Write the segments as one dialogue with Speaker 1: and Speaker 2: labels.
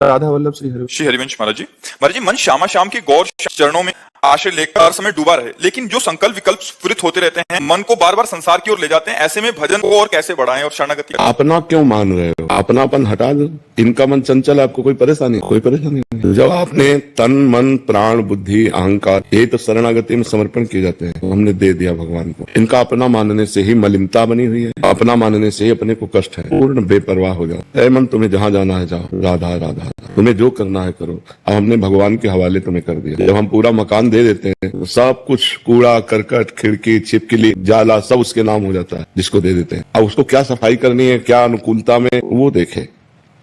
Speaker 1: राधा वल्लभ श्री हरिवंश महाराज जी मन श्यामा श्याम के गौर चरणों में आश्रय लेकर हर समय डूबा रहे, लेकिन जो संकल्प विकल्प स्फुरित होते रहते हैं मन को बार बार संसार की ओर ले जाते हैं। ऐसे में भजन को और कैसे बढ़ाएं और शरणागति?
Speaker 2: अपना क्यों मान रहे हो? अपनापन हटा दो। इनका मन चंचल, आपको कोई परेशानी नहीं। जब आपने तन मन प्राण बुद्धि अहंकार ये तो शरणागति में समर्पण किए जाते हैं, तो हमने दे दिया भगवान को। इनका अपना मानने से ही मलिनता बनी हुई है, अपना मानने से ही अपने को कष्ट है। पूर्ण बेपरवाह हो जाओ। ऐ मन, तुम्हें जहाँ जाना है जाओ, राधा राधा, तुम्हें जो करना है करो। अब हमने भगवान के हवाले तुम्हें कर दिया। जब हम पूरा मकान दे देते हैं तो सब कुछ कूड़ा करकट खिड़की छिपकली जाला सब उसके नाम हो जाता है जिसको दे देते हैं। अब उसको क्या सफाई करनी है, क्या अनुकूलता में वो देखे,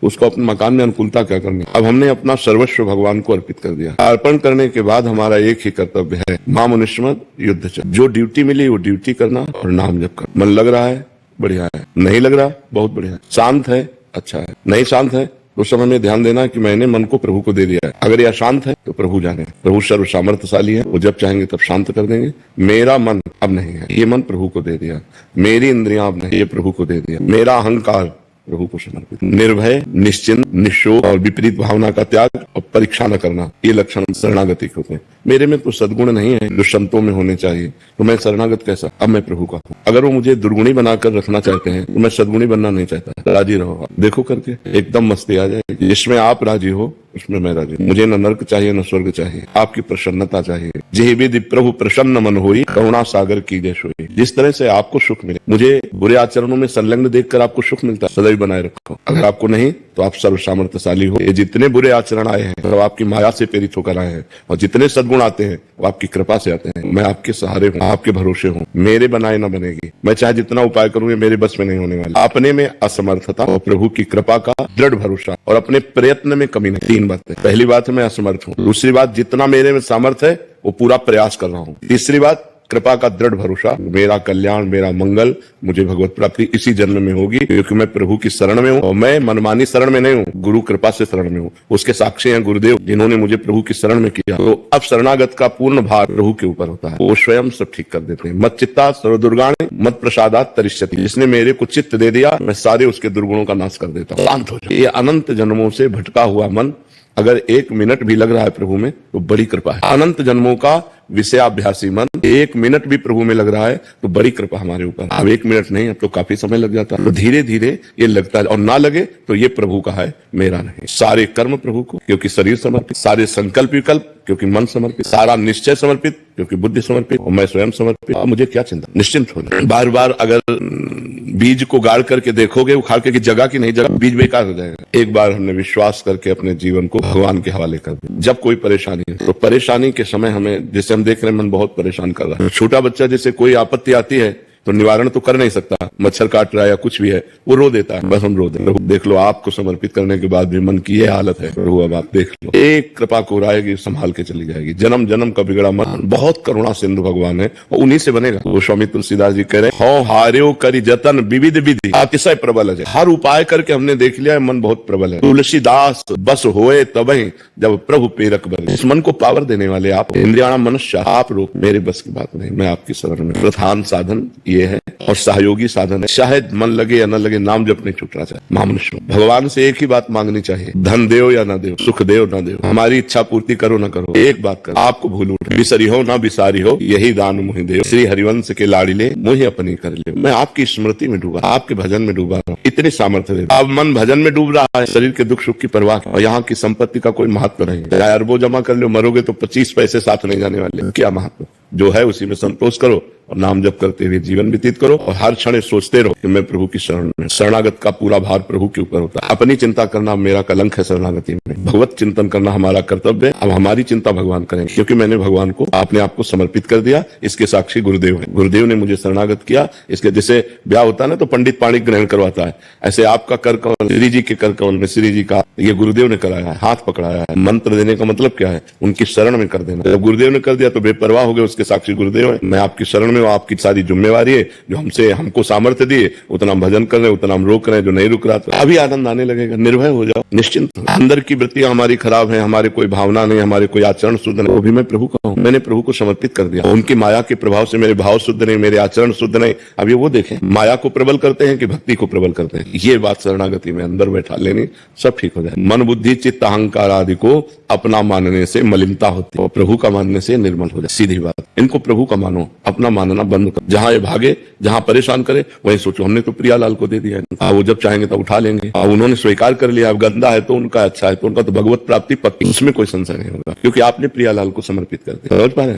Speaker 2: उसको अपने मकान में अनुकूलता क्या करनी है। अब हमने अपना सर्वस्व भगवान को अर्पित कर दिया। अर्पण करने के बाद हमारा एक ही कर्तव्य है, मां मनुष्यमद युद्ध चल। जो ड्यूटी मिली वो ड्यूटी करना और नाम जप करना। मन लग रहा है बढ़िया है, नहीं लग रहा बहुत बढ़िया है, शांत है अच्छा है, नहीं शांत है तो समय में ध्यान देना कि मैंने मन को प्रभु को दे दिया है। अगर यह शांत है तो प्रभु जाने, प्रभु सर्व सामर्थ्यशाली है, वो जब चाहेंगे तब शांत कर देंगे। मेरा मन अब नहीं है, ये मन प्रभु को दे दिया। मेरी इंद्रियां अब नहीं, ये प्रभु को दे दिया। मेरा अहंकार प्रभु को समर्पित। निर्भय निश्चिंत निशोक और विपरीत भावना का त्याग और परीक्षा न करना, ये लक्षण शरणागति के होते हैं। मेरे में तो सद्गुण नहीं है जो संतों में होने चाहिए, तो मैं शरणागत कैसा? अब मैं प्रभु का हूँ। अगर वो मुझे दुर्गुणी बनाकर रखना चाहते हैं तो मैं सद्गुणी बनना नहीं चाहता। राजी रहो, देखो करके एकदम मस्ती आ जाएगी। जिसमें आप राजी हो उसमें मैं राजी। मुझे न नर्क चाहिए न स्वर्ग चाहिए, आपकी प्रसन्नता चाहिए। जे विधि प्रभु प्रसन्न मन होई, करुणा सागर कीजे सोई। जिस तरह से आपको सुख मिले, मुझे बुरे आचरणों में संलग्न देखकर आपको सुख मिलता है, सदैव बनाए रखो। अगर आपको नहीं तो आप सर्व सामर्थ्यशाली हो। ये जितने बुरे आचरण आए हैं तो आपकी माया से प्रेरित होकर आए हैं, और जितने सद्गुण आते हैं वो आपकी कृपा से आते हैं। मैं आपके सहारे हूँ, आपके भरोसे हूँ। मेरे बनाए न बनेगी, मैं चाहे जितना उपाय करूँ ये मेरे बस में नहीं होने वाला। अपने में असमर्थता और प्रभु की कृपा का दृढ़ भरोसा और अपने प्रयत्न में कमी नहीं। तीन बातें। पहली बात है मैं असमर्थ हूँ। दूसरी बात जितना मेरे में सामर्थ्य है वो पूरा प्रयास कर रहा हूँ। तीसरी बात कृपा का दृढ़ भरोसा, मेरा कल्याण मेरा मंगल मुझे भगवत प्राप्ति इसी जन्म में होगी, क्योंकि मैं प्रभु की शरण में हूँ। और मैं मनमानी शरण में नहीं हूँ, गुरु कृपा से शरण में हूँ। उसके साक्षी हैं गुरुदेव जिन्होंने मुझे प्रभु की शरण में किया। तो अब शरणागत का पूर्ण भार प्रभु के ऊपर होता है, वो स्वयं सब ठीक कर देते हैं। मत चित्ता सर्वदुर्गाणि मत प्रसादात तरिष्यति। जिसने मेरे को चित्त दे दिया मैं सारे उसके दुर्गुणों का नाश कर देता हूँ। शांत हो जाओ। ये अनंत जन्मों से भटका हुआ मन अगर एक मिनट भी लग रहा है प्रभु में तो बड़ी कृपा है। अनंत जन्मों का विषयाभ्यासी मन एक मिनट भी प्रभु में लग रहा है तो बड़ी कृपा हमारे ऊपर। अब एक मिनट नहीं, अब तो काफी समय लग जाता है। तो धीरे धीरे ये लगता है, और ना लगे तो ये प्रभु का है, मेरा नहीं। सारे कर्म प्रभु को क्योंकि शरीर समर्पित, सारे संकल्प विकल्प क्योंकि मन समर्पित, सारा निश्चय समर्पित क्योंकि बुद्धि समर्पित, और मैं स्वयं समर्पित। मुझे क्या चिंता, निश्चिंत हो जाए। बार बार अगर बीज को गाड़ करके देखोगे उखाड़ के जगह की नहीं जगह, बीज बेकार हो जाएगा। एक बार हमने विश्वास करके अपने जीवन को भगवान के हवाले कर दिया। जब कोई परेशानी है तो परेशानी के समय हमें, जैसे हम देख रहे हैं मन बहुत परेशान कर रहा है, छोटा बच्चा जैसे कोई आपत्ति आती है तो निवारण तो कर नहीं सकता, मच्छर काट रहा है या कुछ भी है वो रो देता है, बस हम रो दें। देख लो आपको समर्पित करने के बाद भी मन की ये हालत है, प्रभु अब आप देख लो। एक कृपा को रायगी संभाल के चली जाएगी। जन्म जन्म का बिगड़ा मन बहुत करुणा सिंधु भगवान है, और उन्हीं से बनेगा। वो स्वामी तुलसीदास जी कह रहे हैं, हो हार्यो करी जतन विविध विधि अतिशय प्रबल है। हर उपाय करके हमने देख लिया मन बहुत प्रबल है। तुलसीदास बस होए तबहि जब प्रभु प्रेरक बने। इस मन को पावर देने वाले आप, इंद्रियाणा मनुष्य आप रोक, मेरे बस की बात नहीं, मैं आपकी शरण में। प्रधान साधन ये है और सहयोगी साधन है। शायद मन लगे या न लगे, नाम जप नहीं छूटना चाहिए। महामनुष्य भगवान से एक ही बात मांगनी चाहिए, धन देओ या ना देओ, सुख देओ ना देओ, हमारी इच्छा पूर्ति करो ना करो, एक बात करो, आपको भूल उठे, बिसरी हो ना बिसारी हो, यही दान मुहि देओ। श्री हरिवंश के लाड़िले मुहि अपनी कर ले। मैं आपकी स्मृति में डूबा, आपके भजन में डूबा रहा हूँ, इतनी सामर्थ्य दे। अब मन भजन में डूब रहा है, शरीर के दुख सुख की परवाह, और यहाँ की संपत्ति का कोई महत्व नहीं। चाहे अरबों जमा कर लो, मरोगे तो 25 पैसे साथ नहीं जाने वाले। क्या महत्व, जो है उसी में संतोष करो और नाम जप करते हुए जीवन व्यतीत करो, और हर क्षण सोचते रहो कि मैं प्रभु की शरण में। शरणागत का पूरा भार प्रभु के ऊपर होता है। अपनी चिंता करना मेरा कलंक है शरणागति में, भगवत चिंतन करना हमारा कर्तव्य है। अब हमारी चिंता भगवान करेंगे, क्योंकि मैंने भगवान को अपने आप को समर्पित कर दिया। इसके साक्षी गुरुदेव है, गुरुदेव ने मुझे शरणागत किया। इसके जैसे ब्याह होता है ना तो पंडित पाणी ग्रहण करवाता है, ऐसे आपका कर कमल, श्री जी के कर कमल में श्री जी का ये गुरुदेव ने कराया है, हाथ पकड़ाया है। मंत्र देने का मतलब क्या है, उनकी शरण में कर देना। जब गुरुदेव ने कर दिया तो बेपरवाह हो गए, उसके इसके साक्षी गुरुदेव है। मैं आपकी शरण में हूँ, आपकी सारी जिम्मेवारी है, जो हमको सामर्थ्य दिए उतना हम भजन कर रहे हैं, उतना हम रोक रहे हैं। जो नहीं रुक रहा तो अभी आनंद आने लगेगा। निर्भय हो जाओ, निश्चिंत हो। अंदर की वृत्तियां हमारी खराब है, हमारे कोई भावना नहीं, हमारे कोई आचरण शुद्ध नहीं, वो भी मैं प्रभु का हूँ, मैंने प्रभु को समर्पित कर दिया। उनकी माया के प्रभाव से मेरे भाव शुद्ध नहीं, मेरे आचरण शुद्ध नहीं। अब ये वो देखें, माया को प्रबल करते हैं कि भक्ति को प्रबल करते हैं। ये बात शरणागति में अंदर बैठा लेनी, सब ठीक हो जाए। मन बुद्धि चित्त अहंकार आदि को अपना मानने से मलिनता होती है और प्रभु का मानने से निर्मल हो जाए। सीधी बात, इनको प्रभु का मानो, अपना मानना बंद कर। जहां ये भागे, जहां परेशान करे, वहीं सोचो हमने तो प्रियालाल को दे दिया है, वो जब चाहेंगे तो उठा लेंगे। उन्होंने स्वीकार कर लिया, अब गंदा है तो उनका अच्छा है तो उनका तो भगवत प्राप्ति पक्की, उसमें कोई संशय नहीं होगा, क्योंकि आपने प्रियालाल को समर्पित कर दिया। समझ पा रहे हैं?